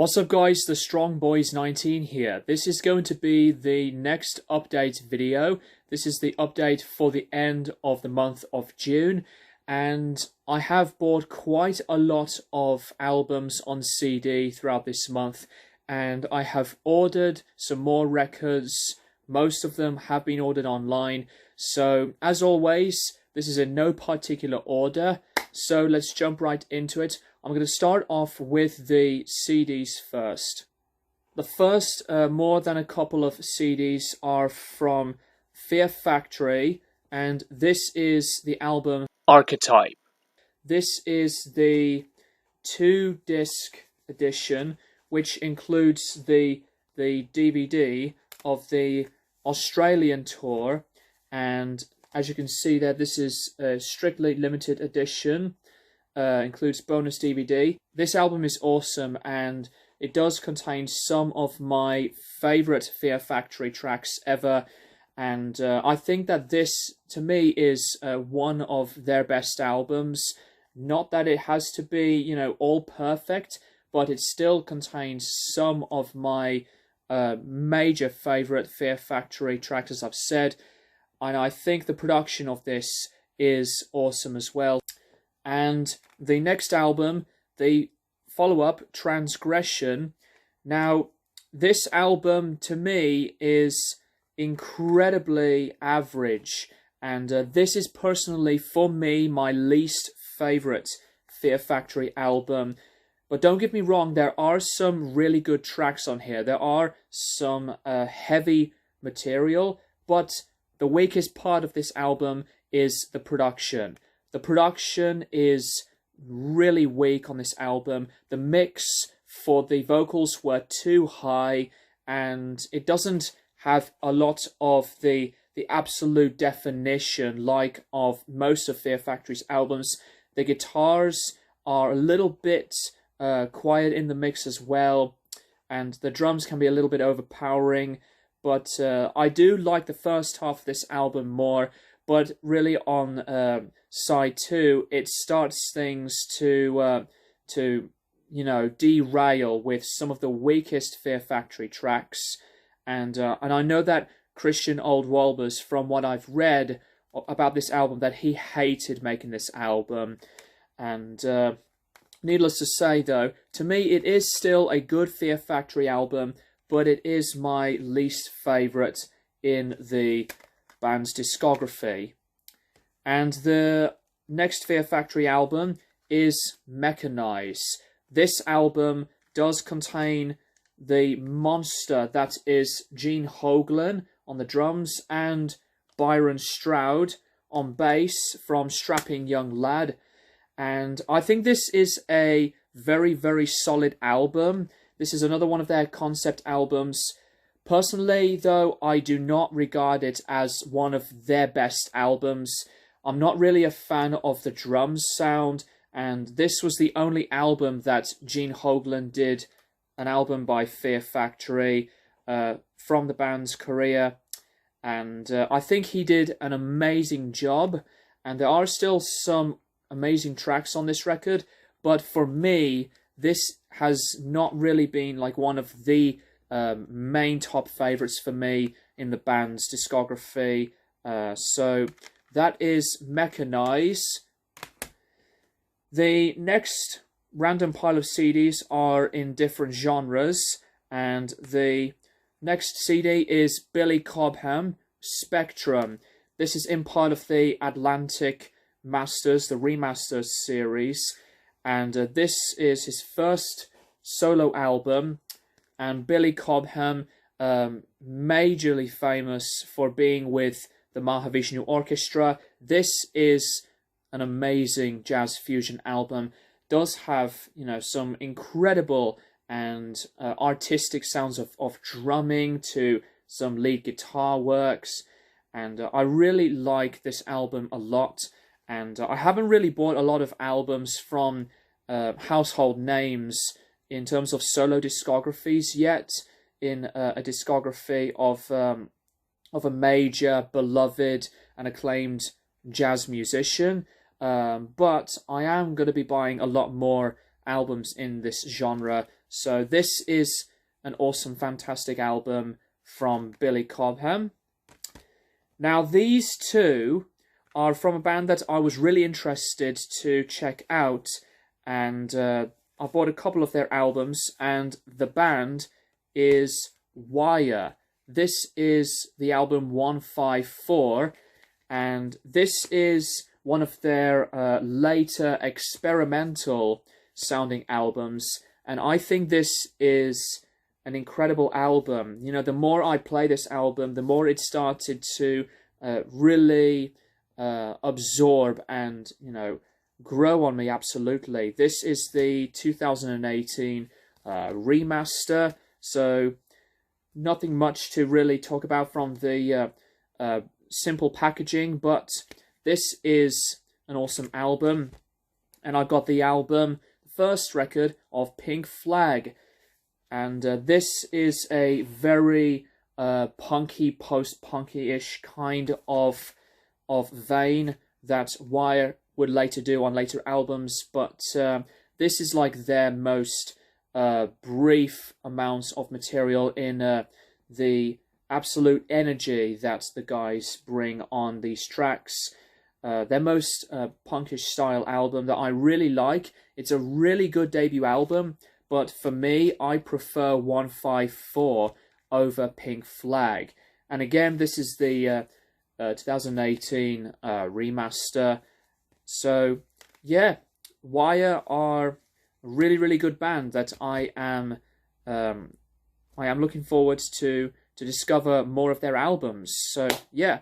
What's up guys, the Strong Boys 19 here. This is going to be the next update video. This is the update for the end of the month of June, and I have bought quite a lot of albums on CD throughout this month, and I have ordered some more records. Most of them have been ordered online, so as always this is in no particular order, so let's jump right into it. I'm going to start off with the CDs first. The first more than a couple of CDs are from Fear Factory, and this is the album Archetype. This is the 2-disc edition, which includes the DVD of the Australian tour, and as you can see there, this is a strictly limited edition. Includes bonus DVD. This album is awesome, and it does contain some of my favourite Fear Factory tracks ever, and I think that this, to me, is one of their best albums. Not that it has to be, you know, all perfect, but it still contains some of my major favourite Fear Factory tracks, as I've said, and I think the production of this is awesome as well. And the next album, the follow-up, Transgression. Now, this album, to me, is incredibly average. And this is personally, for me, my least favourite Fear Factory album. But don't get me wrong, there are some really good tracks on here. There are some heavy material, but the weakest part of this album is the production. The production is really weak on this album. The mix for the vocals were too high, and it doesn't have a lot of the absolute definition like of most of Fear Factory's albums. The guitars are a little bit quiet in the mix as well, and the drums can be a little bit overpowering, but I do like the first half of this album more. But really on side 2, it starts things to you know, derail with some of the weakest Fear Factory tracks, and I know that Christian Oldwalbers, from what I've read about this album, that he hated making this album, and needless to say though, to me it is still a good Fear Factory album, but it is my least favourite in the band's discography. And the next Fear Factory album is Mechanized. This album does contain the monster that is Gene Hoglan on the drums and Byron Stroud on bass from Strapping Young Lad, and I think this is a very, very solid album. This is another one of their concept albums. Personally, though, I do not regard it as one of their best albums. I'm not really a fan of the drums sound, and this was the only album that Gene Hoglan did, an album by Fear Factory from the band's career, and I think he did an amazing job, and there are still some amazing tracks on this record, but for me, this has not really been like one of the main top favourites for me in the band's discography. So that is Mechanized. The next random pile of CDs are in different genres, and the next CD is Billy Cobham, Spectrum. This is in part of the Atlantic Masters, the Remasters series, and this is his first solo album. And Billy Cobham, majorly famous for being with the Mahavishnu Orchestra. This is an amazing jazz fusion album. Does have, you know, some incredible and artistic sounds of drumming to some lead guitar works, and I really like this album a lot. And I haven't really bought a lot of albums from household names in terms of solo discographies yet, in a discography of a major, beloved and acclaimed jazz musician. But I am going to be buying a lot more albums in this genre So this is an awesome, fantastic album from Billy Cobham. Now these two are from a band that I was really interested to check out, and I bought a couple of their albums, and the band is Wire. This is the album 154, and this is one of their later experimental sounding albums, and I think this is an incredible album. You know, the more I play this album, the more it started to really absorb and, you know, grow on me absolutely. This is the 2018 remaster, so nothing much to really talk about from the simple packaging, but this is an awesome album, and I got the album, the first record of Pink Flag, and this is a very punky, post-punky-ish kind of vein that Wire would later do on later albums, but this is like their most brief amounts of material in the absolute energy that the guys bring on these tracks. Their most punkish style album that I really like. It's a really good debut album, but for me, I prefer 154 over Pink Flag. And again, this is the 2018 remaster. So yeah, Wire are a really, really good band that I am looking forward to discover more of their albums. So yeah.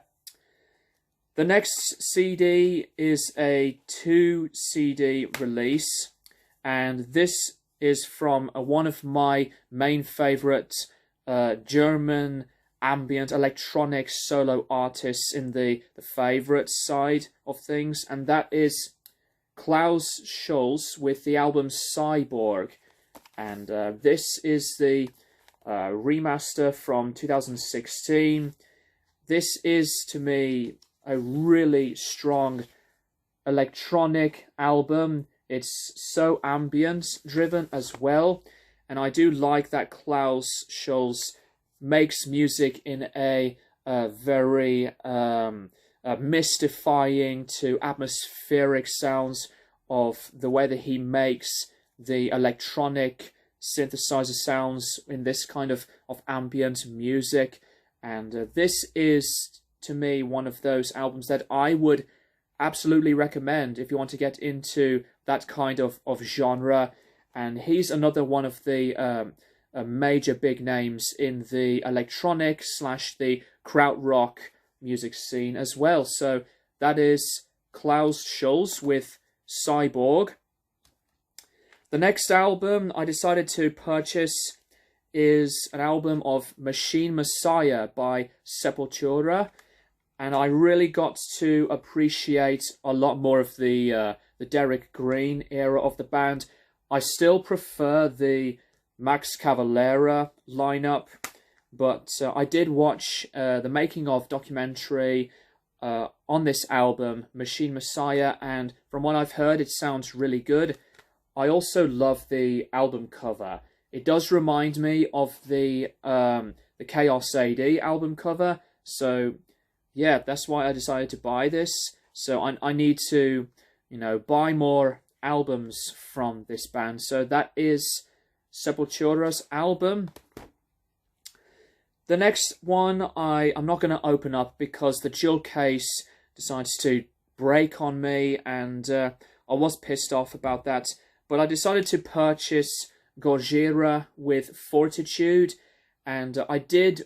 The next CD is a 2-CD release, and this is from one of my main favourite German ambient electronic solo artists in the favourite side of things, and that is Klaus Schulze with the album Cyborg. And this is the remaster from 2016. This is, to me, a really strong electronic album. It's so ambient driven as well, and I do like that Klaus Schulze makes music in a very mystifying to atmospheric sounds of the way that he makes the electronic synthesizer sounds in this kind of ambient music. And this is, to me, one of those albums that I would absolutely recommend if you want to get into that kind of genre. And he's another one of the major big names in the electronic / the krautrock music scene as well. So that is Klaus Schulze with Cyborg. The next album I decided to purchase is an album of Machine Messiah by Sepultura, and I really got to appreciate a lot more of the Derek Green era of the band. I still prefer the Max Cavalera lineup, but I did watch the making of documentary on this album, Machine Messiah, and from what I've heard, it sounds really good. I also love the album cover. It does remind me of the Chaos AD album cover, so yeah, that's why I decided to buy this. So I need to, you know, buy more albums from this band. So that is Sepultura's album. The next one I'm not going to open up because the jewel case decides to break on me, and I was pissed off about that. But I decided to purchase Gojira with Fortitude, and I did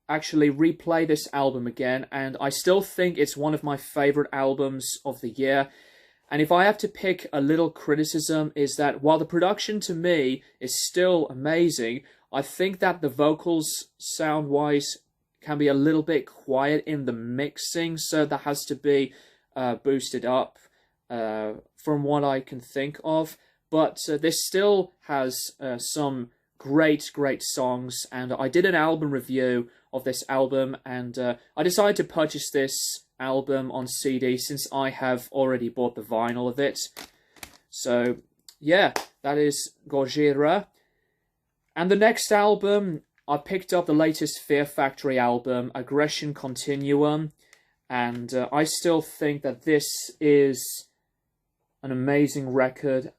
actually replay this album again, and I still think it's one of my favourite albums of the year. And if I have to pick a little criticism, is that while the production to me is still amazing, I think that the vocals sound-wise can be a little bit quiet in the mixing, so that has to be boosted up from what I can think of. But this still has some great songs, and I did an album review of this album, and I decided to purchase this album on CD since I have already bought the vinyl of it. So yeah, that is Gojira. And the next album, I picked up the latest Fear Factory album, Aggression Continuum, and I still think that this is an amazing record.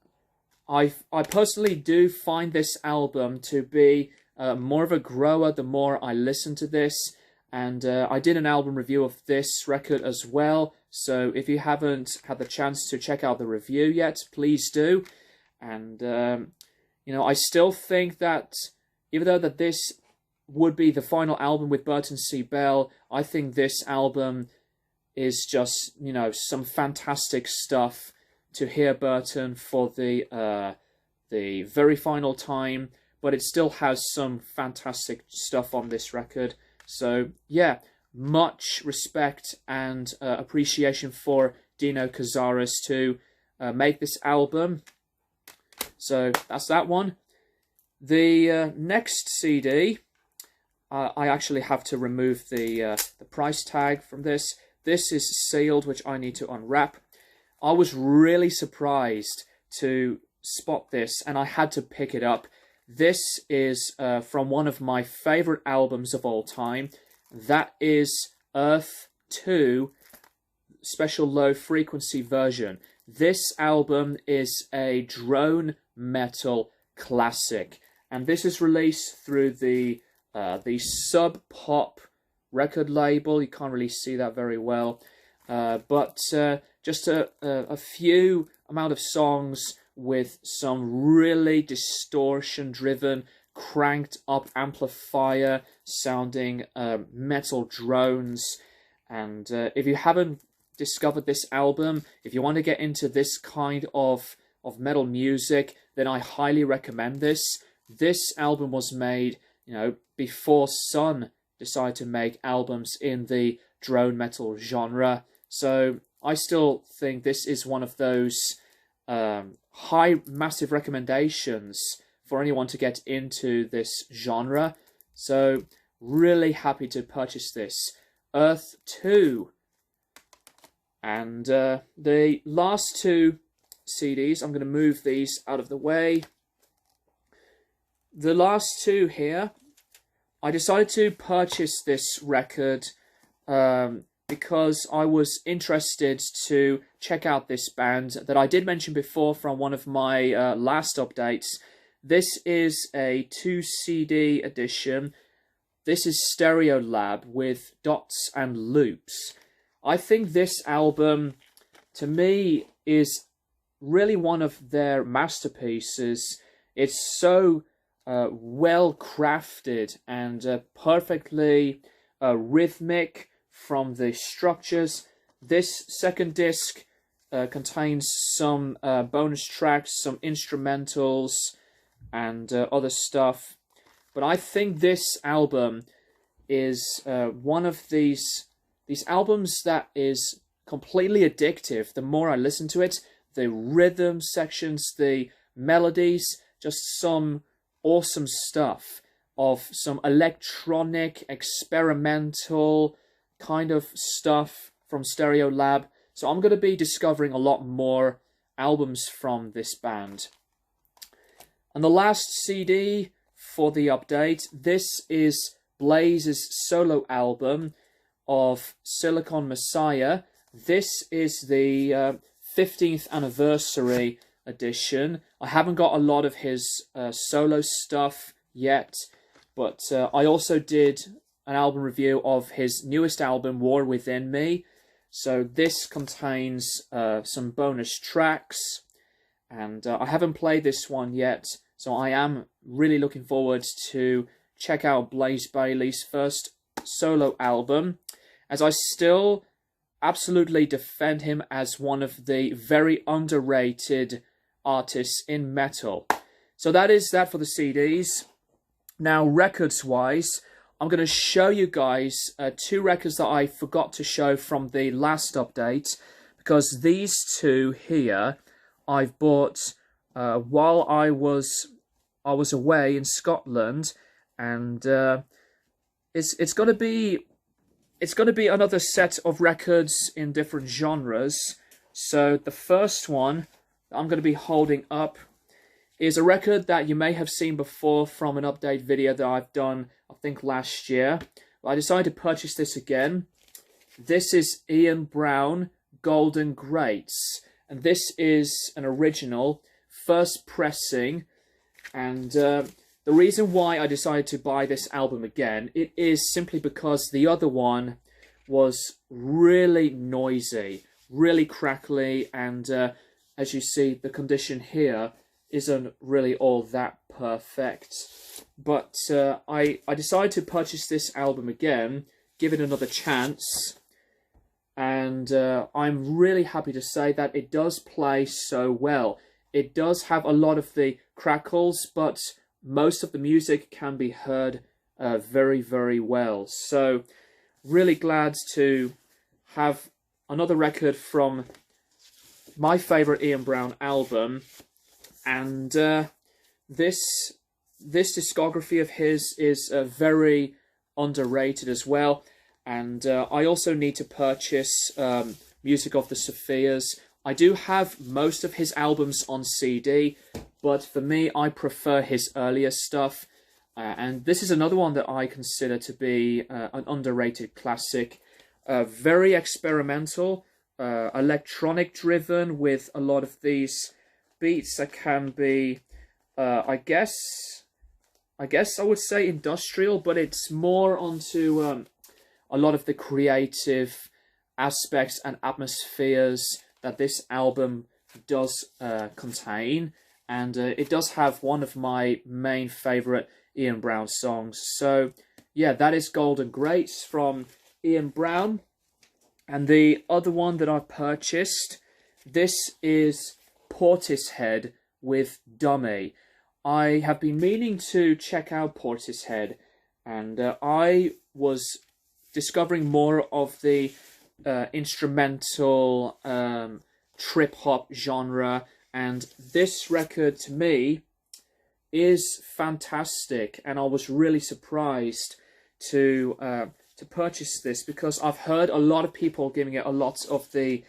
I personally do find this album to be more of a grower the more I listen to this, and I did an album review of this record as well, so if you haven't had the chance to check out the review yet, please do. And you know, I still think that even though that this would be the final album with Burton C. Bell, I think this album is just, you know, some fantastic stuff to hear Burton for the very final time, but it still has some fantastic stuff on this record. So yeah, much respect and appreciation for Dino Cazares to make this album. So that's that one. The next CD, I actually have to remove the price tag from this. This is sealed, which I need to unwrap. I was really surprised to spot this, and I had to pick it up. This is from one of my favorite albums of all time. That is Earth 2 Special Low Frequency version. This album is a drone metal classic, and this is released through the Sub Pop record label. You can't really see that very well, but just a few amount of songs with some really distortion-driven, cranked-up amplifier sounding metal drones. And if you haven't discovered this album, if you want to get into this kind of metal music, then I highly recommend this. This album was made, you know, before Sun decided to make albums in the drone metal genre. So I still think this is one of those massive recommendations for anyone to get into this genre. So really happy to purchase this. Earth 2. And the last two CDs, I'm going to move these out of the way. The last two here, I decided to purchase this record because I was interested to check out this band that I did mention before from one of my last updates. This is a 2 CD edition. This is Stereolab with Dots and Loops. I think this album, to me, is really one of their masterpieces. It's so well crafted and perfectly rhythmic from the structures. This second disc contains some bonus tracks, some instrumentals, and other stuff. But I think this album is one of these albums that is completely addictive. The more I listen to it, the rhythm sections, the melodies, just some awesome stuff of some electronic, experimental kind of stuff from Stereolab. So I'm going to be discovering a lot more albums from this band. And the last CD for the update, this is Blaze's solo album of Silicon Messiah. This is the 15th anniversary edition. I haven't got a lot of his solo stuff yet, but I also did an album review of his newest album, War Within Me. So this contains some bonus tracks, and I haven't played this one yet, so I am really looking forward to check out Blaze Bayley's first solo album, as I still absolutely defend him as one of the very underrated artists in metal. So that is that for the CDs. Now, records-wise, I'm going to show you guys two records that I forgot to show from the last update, because these two here I've bought while I was away in Scotland, and it's going to be another set of records in different genres. So the first one I'm going to be holding up is a record that you may have seen before from an update video that I've done, I think, last year. I decided to purchase this again. This is Ian Brown Golden Greats, and this is an original first pressing. And the reason why I decided to buy this album again, it is simply because the other one was really noisy, really crackly, and as you see, the condition here isn't really all that perfect. But I decided to purchase this album again, give it another chance, and I'm really happy to say that it does play so well. It does have a lot of the crackles, but most of the music can be heard very, very well. So, really glad to have another record from my favourite Ian Brown album. And this discography of his is very underrated as well. And I also need to purchase Music of the Sophias. I do have most of his albums on CD, but for me, I prefer his earlier stuff. And this is another one that I consider to be an underrated classic. Very experimental, electronic driven, with a lot of these beats that can be, I guess I would say industrial, but it's more onto a lot of the creative aspects and atmospheres that this album does contain. And it does have one of my main favourite Ian Brown songs. So yeah, that is Golden Greats from Ian Brown. And the other one that I've purchased, this is Portishead with Dummy. I have been meaning to check out Portishead, and I was discovering more of the instrumental trip-hop genre, and this record to me is fantastic, and I was really surprised to purchase this, because I've heard a lot of people giving it a lot of the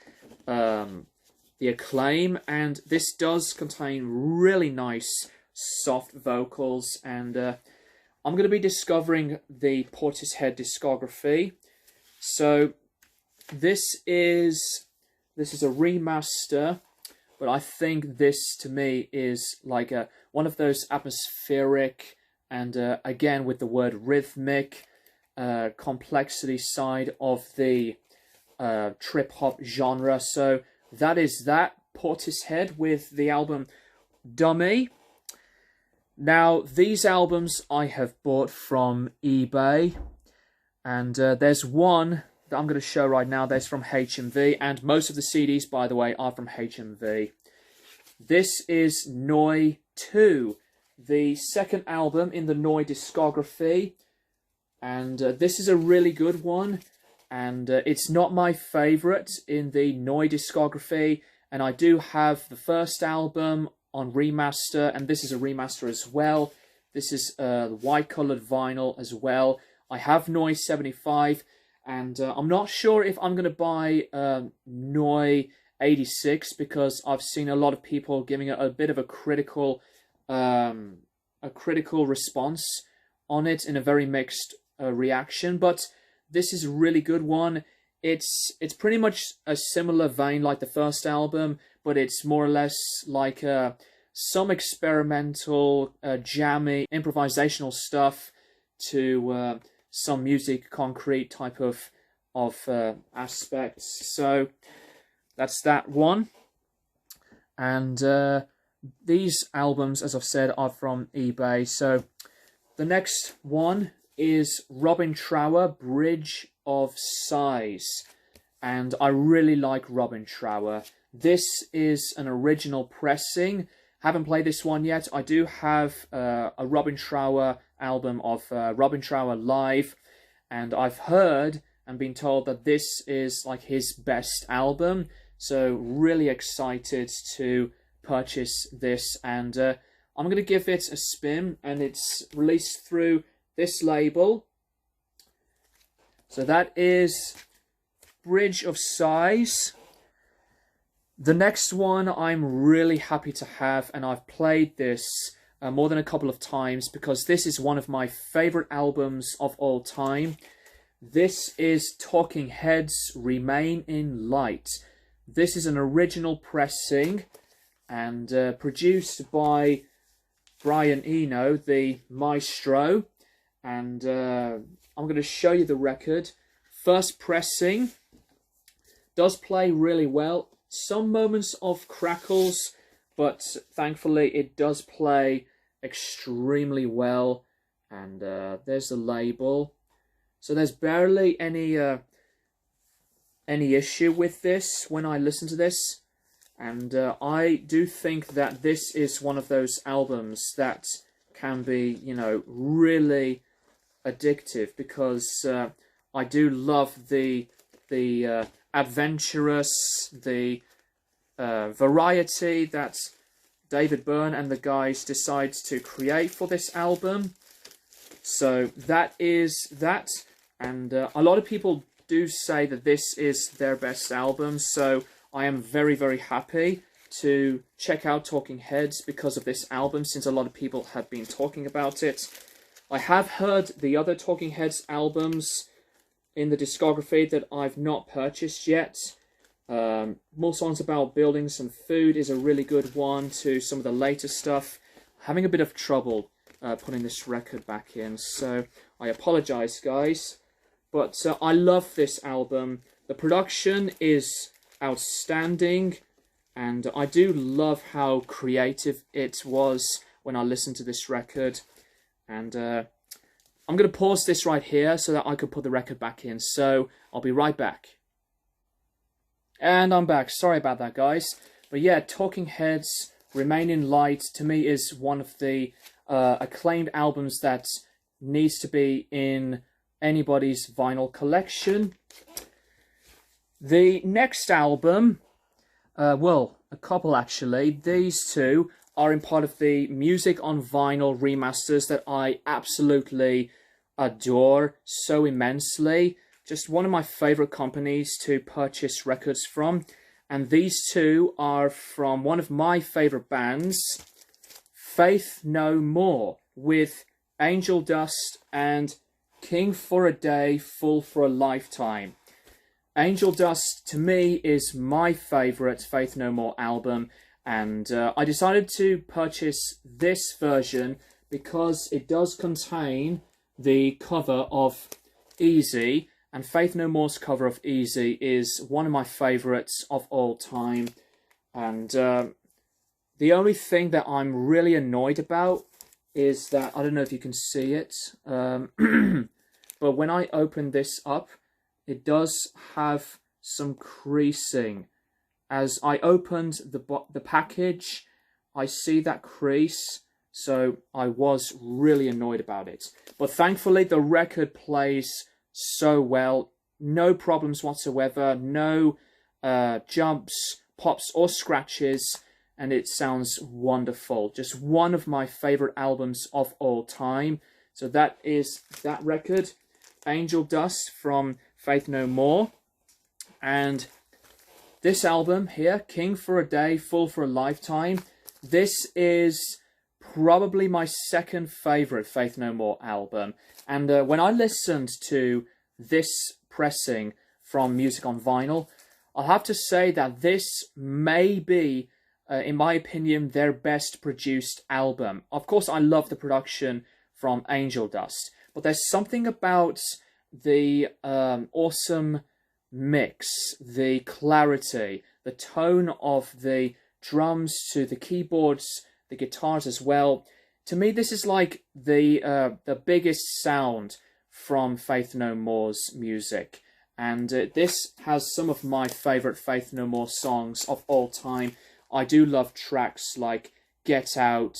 acclaim, and this does contain really nice soft vocals. And I'm going to be discovering the Portishead discography. So this is a remaster, but I think this to me is like one of those atmospheric and again with the word rhythmic complexity side of the trip hop genre. So that is that, Portishead with the album Dummy. Now, these albums I have bought from eBay, and there's one that I'm going to show right now. There's from HMV, and most of the CDs, by the way, are from HMV. This is Noi 2, the second album in the Noi discography, and this is a really good one, and it's not my favourite in the Noi discography, and I do have the first album on remaster, and this is a remaster as well. This is white coloured vinyl as well. I have Noi 75, and I'm not sure if I'm going to buy Noi 86, because I've seen a lot of people giving it a bit of a critical response on it in a very mixed reaction. But this is a really good one. It's pretty much a similar vein like the first album, but it's more or less like some experimental, jammy, improvisational stuff to some music concrete type of aspects. So that's that one. And these albums, as I've said, are from eBay. So the next one is Robin Trower, Bridge of Sighs. And I really like Robin Trower. This is an original pressing. Haven't played this one yet. I do have a Robin Trower album of Robin Trower Live, and I've heard and been told that this is like his best album. So really excited to purchase this, and I'm going to give it a spin, and it's released through this label. So that is Bridge of Sighs. The next one I'm really happy to have, and I've played this more than a couple of times because this is one of my favorite albums of all time. This is Talking Heads' Remain in Light. This is an original pressing and produced by Brian Eno, the maestro. And I'm going to show you the record. First pressing does play really well. Some moments of crackles, but thankfully it does play extremely well. And there's the label. So there's barely any issue with this when I listen to this. And I do think that this is one of those albums that can be, you know, really addictive, because I do love the adventurous, the variety that David Byrne and the guys decide to create for this album. So that is that, and a lot of people do say that this is their best album, so I am very, very happy to check out Talking Heads because of this album, since a lot of people have been talking about it. I have heard the other Talking Heads albums in the discography that I've not purchased yet. More Songs About Buildings and Food is a really good one, to some of the later stuff. Having a bit of trouble putting this record back in, so I apologise, guys. But I love this album. The production is outstanding, and I do love how creative it was when I listened to this record. And I'm going to pause this right here so that I can put the record back in, so I'll be right back. And I'm back. Sorry about that, guys. But yeah, Talking Heads' Remain in Light to me is one of the acclaimed albums that needs to be in anybody's vinyl collection. The next album, well, a couple actually, these two are in part of the Music on Vinyl remasters that I absolutely adore so immensely. Just one of my favourite companies to purchase records from. And these two are from one of my favourite bands, Faith No More, with Angel Dust and King for a Day, Fool for a Lifetime. Angel Dust, to me, is my favourite Faith No More album, and I decided to purchase this version because it does contain the cover of Easy, and Faith No More's cover of Easy is one of my favourites of all time. And the only thing that I'm really annoyed about is that, I don't know if you can see it, but when I open this up, it does have some creasing. As I opened the package, I see that crease, so I was really annoyed about it. But thankfully, the record plays so well. No problems whatsoever, no jumps, pops or scratches, and it sounds wonderful. Just one of my favourite albums of all time. So that is that record, Angel Dust from Faith No More. And this album here, King for a Day, Fool for a Lifetime, this is probably my second favourite Faith No More album. And when I listened to this pressing from Music on Vinyl, I'll have to say that this may be, in my opinion, their best produced album. Of course, I love the production from Angel Dust, but there's something about the awesome mix, the clarity, the tone of the drums to the keyboards, the guitars as well. To me, this is like the biggest sound from Faith No More's music. And this has some of my favourite Faith No More songs of all time. I do love tracks like Get Out,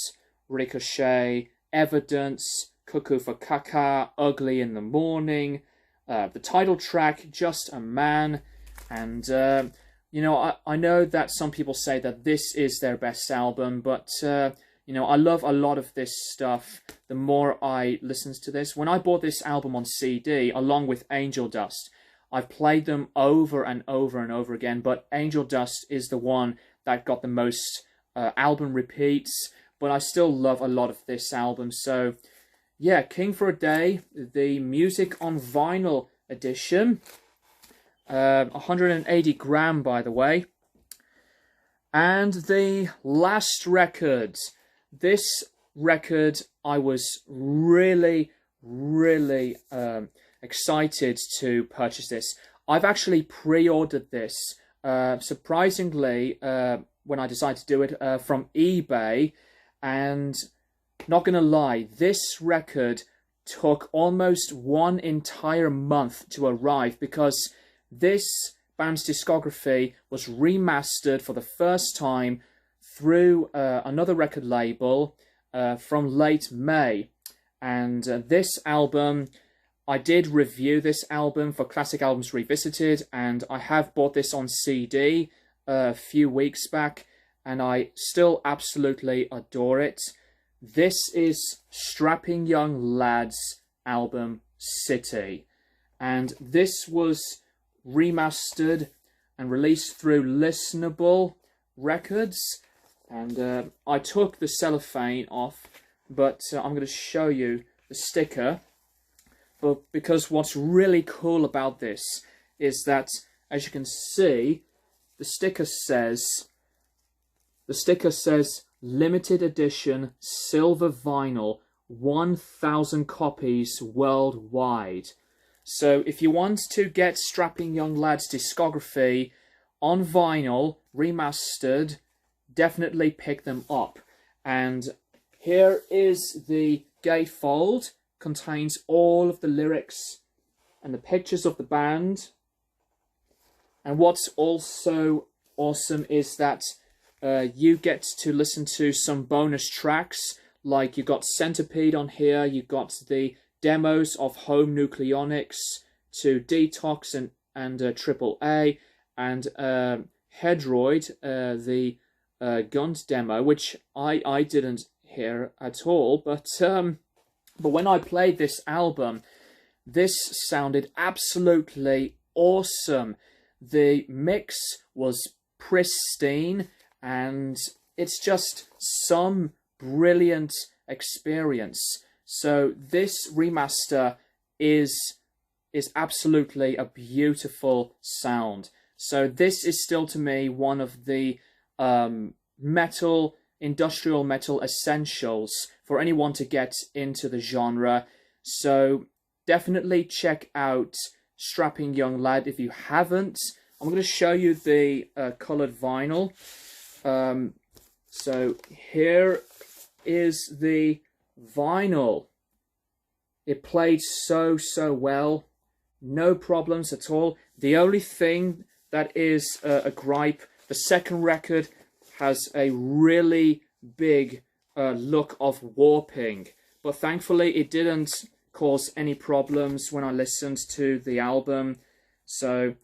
Ricochet, Evidence, Cuckoo for Kaka, Ugly in the Morning, the title track, Just a Man. And, you know, I know that some people say that this is their best album, but, you know, I love a lot of this stuff the more I listen to this. When I bought this album on CD, along with Angel Dust, I've played them over and over and over again, but Angel Dust is the one that got the most album repeats, but I still love a lot of this album. So yeah, King for a Day, the music on vinyl edition, 180 gram by the way. And the last record, this record I was really excited to purchase this. I've actually pre-ordered this, surprisingly, when I decided to do it, from eBay, and not gonna lie, this record took almost 1 entire month to arrive, because this band's discography was remastered for the first time through another record label from late May. And this album, I did review this album for Classic Albums Revisited, and I have bought this on CD a few weeks back, and I still absolutely adore it. This is Strapping Young Lad's album City, and this was remastered and released through Listenable Records. And I took the cellophane off, but I'm going to show you the sticker. But because what's really cool about this is that, as you can see, the sticker says limited edition silver vinyl, 1,000 copies worldwide. So if you want to get Strapping Young Lad's discography on vinyl, remastered, definitely pick them up. And here is the gatefold, contains all of the lyrics and the pictures of the band. And what's also awesome is that you get to listen to some bonus tracks, like you got Centipede on here, you got the demos of Home Nucleonics to Detox and Triple A, and Headroid, the Guns demo, which I didn't hear at all, but when I played this album, this sounded absolutely awesome. The mix was pristine, and it's just some brilliant experience. So this remaster is absolutely a beautiful sound. So this is still, to me, one of the industrial metal essentials for anyone to get into the genre. So definitely check out Strapping Young Lad if you haven't. I'm going to show you the coloured vinyl. So here is the vinyl. It played so well, no problems at all. The only thing that is a gripe, the second record has a really big look of warping, but thankfully it didn't cause any problems when I listened to the album. So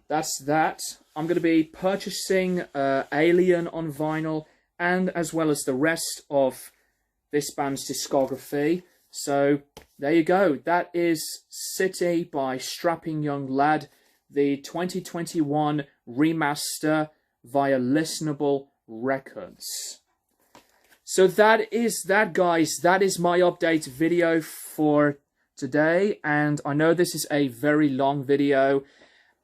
that's that. I'm going to be purchasing Alien on vinyl, and as well as the rest of this band's discography. So there you go. That is City by Strapping Young Lad, the 2021 remaster via Listenable Records. So that is that, guys. That is my update video for today, and I know this is a very long video,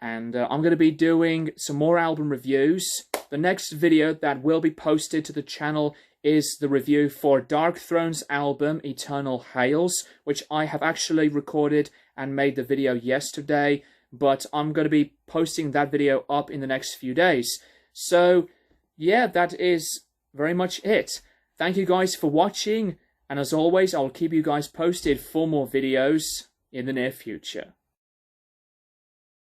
and I'm going to be doing some more album reviews. The next video that will be posted to the channel is the review for Dark Throne's album Eternal Hails, which I have actually recorded and made the video yesterday, but I'm going to be posting that video up in the next few days. So yeah, that is very much it. Thank you guys for watching, and as always, I'll keep you guys posted for more videos in the near future.